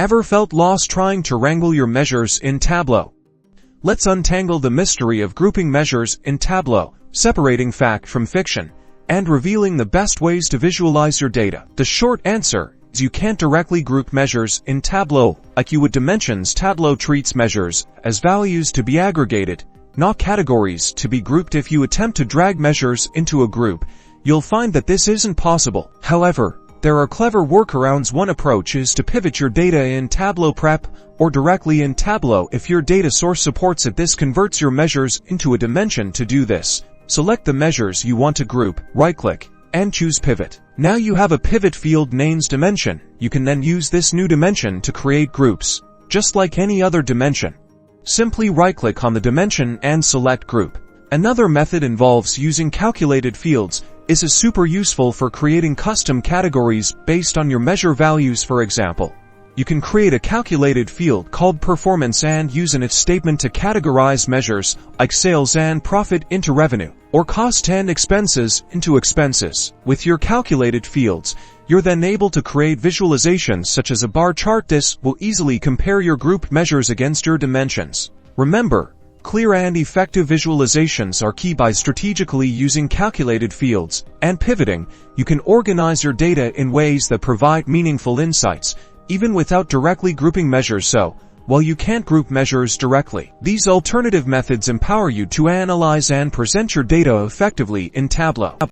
Ever felt lost trying to wrangle your measures in Tableau? Let's untangle the mystery of grouping measures in Tableau, separating fact from fiction, and revealing the best ways to visualize your data. The short answer is you can't directly group measures in Tableau like you would dimensions. Tableau treats measures as values to be aggregated, not categories to be grouped. If you attempt to drag measures into a group, you'll find that this isn't possible. However, there are clever workarounds. One approach is to pivot your data in Tableau Prep or directly in Tableau if your data source supports it. This converts your measures into a dimension. To do this, select the measures you want to group, right-click, and choose Pivot. Now you have a pivot field named Dimension. You can then use this new dimension to create groups, just like any other dimension. Simply right-click on the dimension and select Group. Another method involves using calculated fields. This is super useful for creating custom categories based on your measure values. For example, you can create a calculated field called Performance and use an if statement to categorize measures like sales and profit into revenue, or cost and expenses into expenses. With your calculated fields, you're then able to create visualizations such as a bar chart. This will easily compare your grouped measures against your dimensions. Remember, clear and effective visualizations are key. By strategically using calculated fields and pivoting, you can organize your data in ways that provide meaningful insights, even without directly grouping measures. So, while you can't group measures directly, these alternative methods empower you to analyze and present your data effectively in Tableau.